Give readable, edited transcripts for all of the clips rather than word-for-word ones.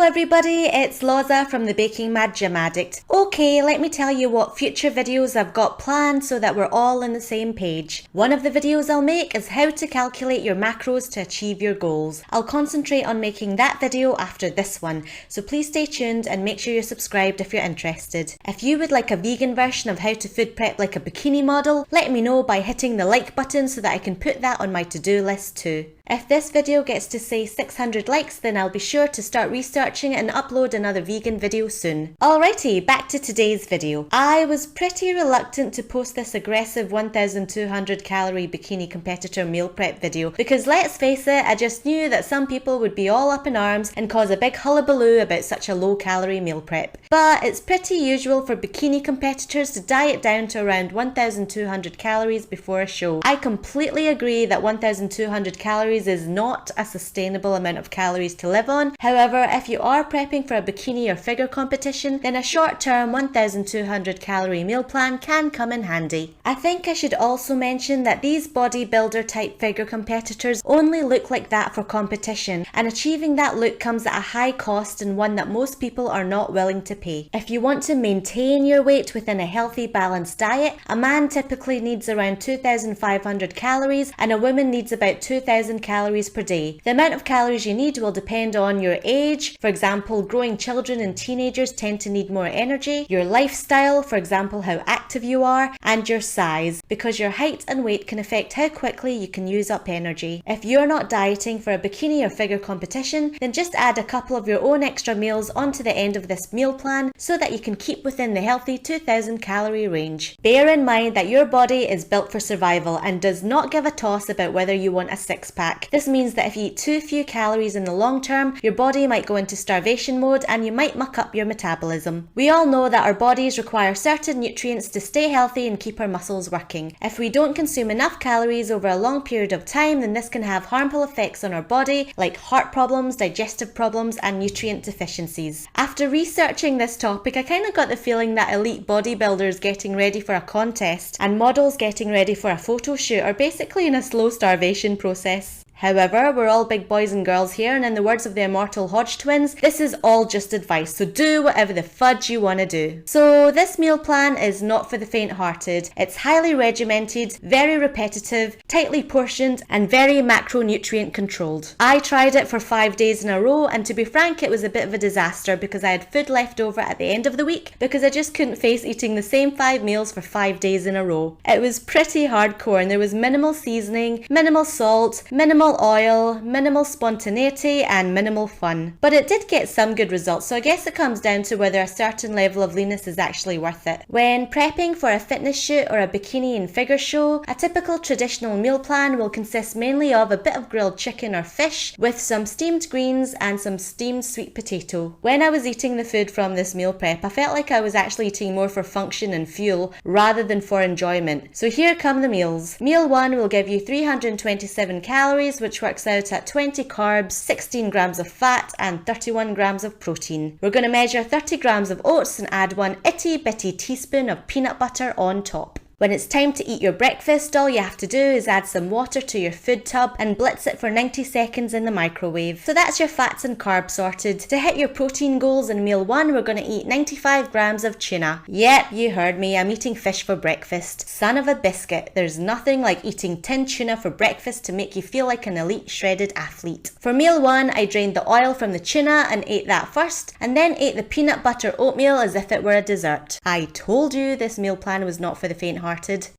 everybody, it's Loza from the Baking Mad Gym Addict. Okay, let me tell you what future videos I've got planned so that we're all on the same page. One of the videos I'll make is how to calculate your macros to achieve your goals. I'll concentrate on making that video after this one, so please stay tuned and make sure you're subscribed if you're interested. If you would like a vegan version of how to food prep like a bikini model, let me know by hitting the like button so that I can put that on my to-do list too. If this video gets to say 600 likes, then I'll be sure to start researching and upload another vegan video soon. Alrighty, back to today's video. I was pretty reluctant to post this aggressive 1200 calorie bikini competitor meal prep video because let's face it, I just knew that some people would be all up in arms and cause a big hullabaloo about such a low calorie meal prep. But it's pretty usual for bikini competitors to diet down to around 1200 calories before a show. I completely agree that 1200 calories is not a sustainable amount of calories to live on. However, if you are prepping for a bikini or figure competition, then a short-term 1200 calorie meal plan can come in handy. I think I should also mention that these bodybuilder type figure competitors only look like that for competition, and achieving that look comes at a high cost and one that most people are not willing to pay. If you want to maintain your weight within a healthy balanced diet, a man typically needs around 2500 calories and a woman needs about 2000 calories per day. The amount of calories you need will depend on your age. For example, growing children and teenagers tend to need more energy, your lifestyle, for example how active you are, and your size, because your height and weight can affect how quickly you can use up energy. If you're not dieting for a bikini or figure competition, then just add a couple of your own extra meals onto the end of this meal plan so that you can keep within the healthy 2000 calorie range. Bear in mind that your body is built for survival and does not give a toss about whether you want a six-pack. This means that if you eat too few calories in the long term, your body might go into starvation mode and you might muck up your metabolism. We all know that our bodies require certain nutrients to stay healthy and keep our muscles working. If we don't consume enough calories over a long period of time, then this can have harmful effects on our body, like heart problems, digestive problems, and nutrient deficiencies. After researching this topic, I kind of got the feeling that elite bodybuilders getting ready for a contest and models getting ready for a photo shoot are basically in a slow starvation process. However, we're all big boys and girls here, and in the words of the immortal Hodge twins, this is all just advice, so do whatever the fudge you want to do. So this meal plan is not for the faint-hearted. It's highly regimented, very repetitive, tightly portioned, and very macronutrient controlled. I tried it for 5 days in a row, and to be frank, it was a bit of a disaster because I had food left over at the end of the week because I just couldn't face eating the same 5 meals for 5 days in a row. It was pretty hardcore, and there was minimal seasoning, minimal salt, minimal oil, minimal spontaneity, and minimal fun. But it did get some good results, so I guess it comes down to whether a certain level of leanness is actually worth it. When prepping for a fitness shoot or a bikini and figure show, a typical traditional meal plan will consist mainly of a bit of grilled chicken or fish with some steamed greens and some steamed sweet potato. When I was eating the food from this meal prep, I felt like I was actually eating more for function and fuel rather than for enjoyment. So here come the meals. Meal 1 will give you 327 calories, which works out at 20 carbs, 16 grams of fat, and 31 grams of protein. We're going to measure 30 grams of oats and add 1 itty bitty teaspoon of peanut butter on top. When it's time to eat your breakfast, all you have to do is add some water to your food tub and blitz it for 90 seconds in the microwave. So that's your fats and carbs sorted. To hit your protein goals in meal 1, we're going to eat 95 grams of tuna. Yep, you heard me, I'm eating fish for breakfast. Son of a biscuit, there's nothing like eating tinned tuna for breakfast to make you feel like an elite shredded athlete. For meal 1, I drained the oil from the tuna and ate that first, and then ate the peanut butter oatmeal as if it were a dessert. I told you this meal plan was not for the faint-hearted.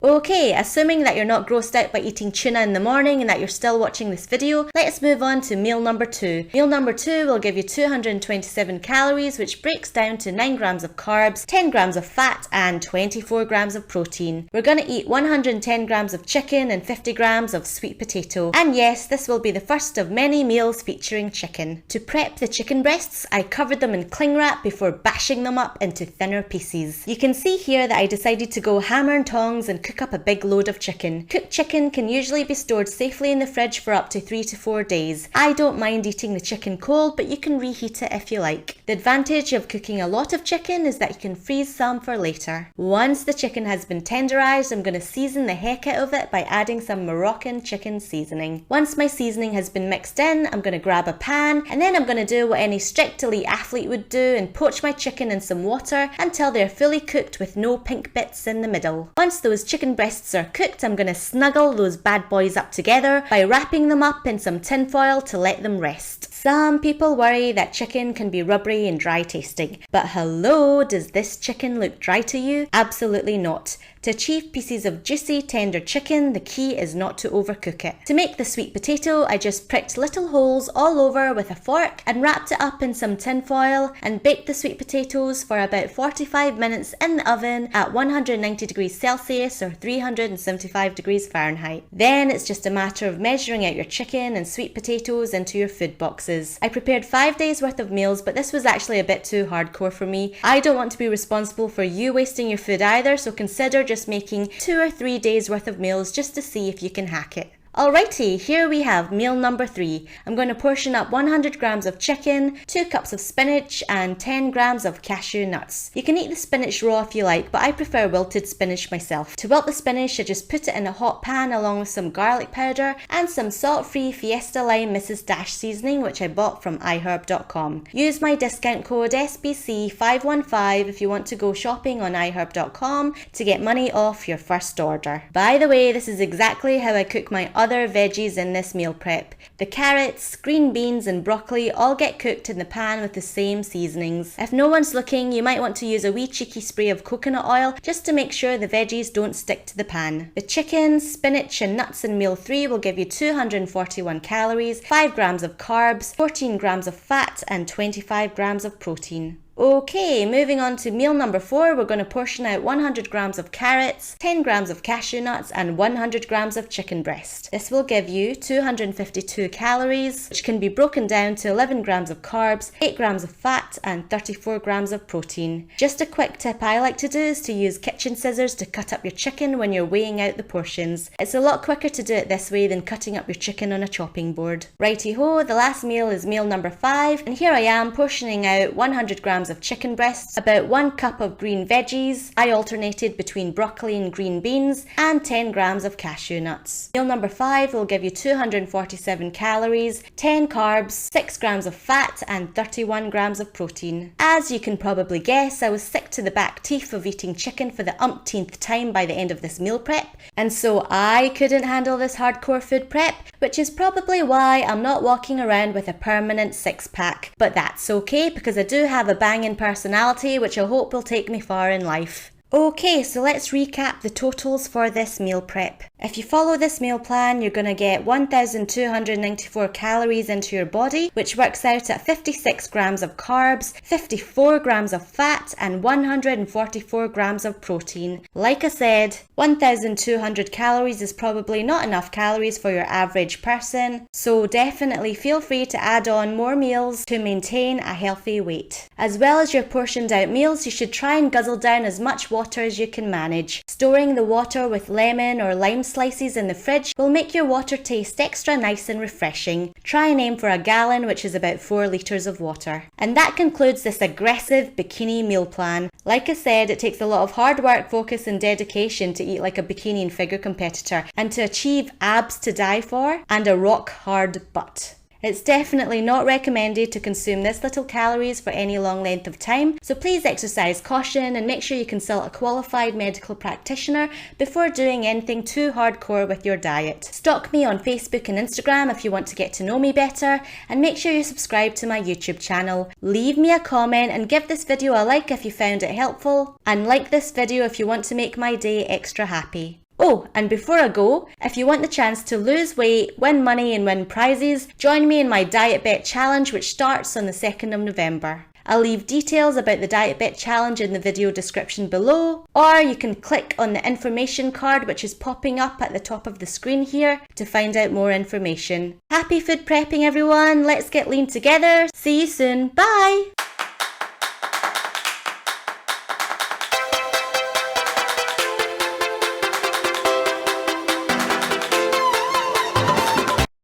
Okay, assuming that you're not grossed out by eating tuna in the morning and that you're still watching this video, let's move on to meal number 2. Meal number 2 will give you 227 calories, which breaks down to 9 grams of carbs, 10 grams of fat, and 24 grams of protein. We're going to eat 110 grams of chicken and 50 grams of sweet potato. And yes, this will be the first of many meals featuring chicken. To prep the chicken breasts, I covered them in cling wrap before bashing them up into thinner pieces. You can see here that I decided to go hammer and tongs tongs and cook up a big load of chicken. Cooked chicken can usually be stored safely in the fridge for up to 3 to 4 days. I don't mind eating the chicken cold, but you can reheat it if you like. The advantage of cooking a lot of chicken is that you can freeze some for later. Once the chicken has been tenderized, I'm going to season the heck out of it by adding some Moroccan chicken seasoning. Once my seasoning has been mixed in, I'm going to grab a pan, and then I'm going to do what any strict elite athlete would do and poach my chicken in some water until they're fully cooked with no pink bits in the middle. Once those chicken breasts are cooked, I'm going to snuggle those bad boys up together by wrapping them up in some tin foil to let them rest. Some people worry that chicken can be rubbery and dry tasting, but hello, does this chicken look dry to you? Absolutely not. To achieve pieces of juicy, tender chicken, the key is not to overcook it. To make the sweet potato, I just pricked little holes all over with a fork and wrapped it up in some tin foil and baked the sweet potatoes for about 45 minutes in the oven at 190 degrees Celsius or 375 degrees Fahrenheit. Then it's just a matter of measuring out your chicken and sweet potatoes into your food boxes. I prepared 5 days worth of meals, but this was actually a bit too hardcore for me. I don't want to be responsible for you wasting your food either, so consider just making 2 or 3 days worth of meals just to see if you can hack it. Alrighty, here we have meal number 3. I'm going to portion up 100 grams of chicken, 2 cups of spinach and 10 grams of cashew nuts. You can eat the spinach raw if you like, but I prefer wilted spinach myself. To wilt the spinach, I just put it in a hot pan along with some garlic powder and some salt-free Fiesta Lime Mrs. Dash seasoning, which I bought from iherb.com. Use my discount code SBC515 if you want to go shopping on iherb.com to get money off your first order. By the way, this is exactly how I cook my other veggies in this meal prep. The carrots, green beans and broccoli all get cooked in the pan with the same seasonings. If no one's looking, you might want to use a wee cheeky spray of coconut oil just to make sure the veggies don't stick to the pan. The chicken, spinach and nuts in meal 3 will give you 241 calories, 5 grams of carbs, 14 grams of fat and 25 grams of protein. Okay, moving on to meal number 4, we're going to portion out 100 grams of carrots, 10 grams of cashew nuts and 100 grams of chicken breast. This will give you 252 calories, which can be broken down to 11 grams of carbs, 8 grams of fat and 34 grams of protein. Just a quick tip I like to do is to use kitchen scissors to cut up your chicken when you're weighing out the portions. It's a lot quicker to do it this way than cutting up your chicken on a chopping board. Righty ho, the last meal is meal number 5, and here I am portioning out 100 grams of chicken breasts, about 1 cup of green veggies, I alternated between broccoli and green beans, and 10 grams of cashew nuts. Meal number 5 will give you 247 calories, 10 carbs, 6 grams of fat and 31 grams of protein. As you can probably guess, I was sick to the back teeth of eating chicken for the umpteenth time by the end of this meal prep, and so I couldn't handle this hardcore food prep, which is probably why I'm not walking around with a permanent 6-pack. But that's okay, because I do have a banging personality which I hope will take me far in life. Okay, so let's recap the totals for this meal prep. If you follow this meal plan, you're going to get 1,294 calories into your body, which works out at 56 grams of carbs, 54 grams of fat, and 144 grams of protein. Like I said, 1,200 calories is probably not enough calories for your average person, so definitely feel free to add on more meals to maintain a healthy weight. As well as your portioned out meals, you should try and guzzle down as much water as you can manage. Storing the water with lemon or lime slices in the fridge will make your water taste extra nice and refreshing. Try and aim for a gallon, which is about 4 litres of water. And that concludes this aggressive bikini meal plan. Like I said, it takes a lot of hard work, focus and dedication to eat like a bikini and figure competitor and to achieve abs to die for and a rock hard butt. It's definitely not recommended to consume this little calories for any long length of time, so please exercise caution and make sure you consult a qualified medical practitioner before doing anything too hardcore with your diet. Stalk me on Facebook and Instagram if you want to get to know me better, and make sure you subscribe to my YouTube channel. Leave me a comment and give this video a like if you found it helpful, and like this video if you want to make my day extra happy. Oh, and before I go, if you want the chance to lose weight, win money and win prizes, join me in my DietBet challenge, which starts on the 2nd of November. I'll leave details about the DietBet challenge in the video description below, or you can click on the information card which is popping up at the top of the screen here to find out more information. Happy food prepping everyone, let's get lean together, see you soon, bye!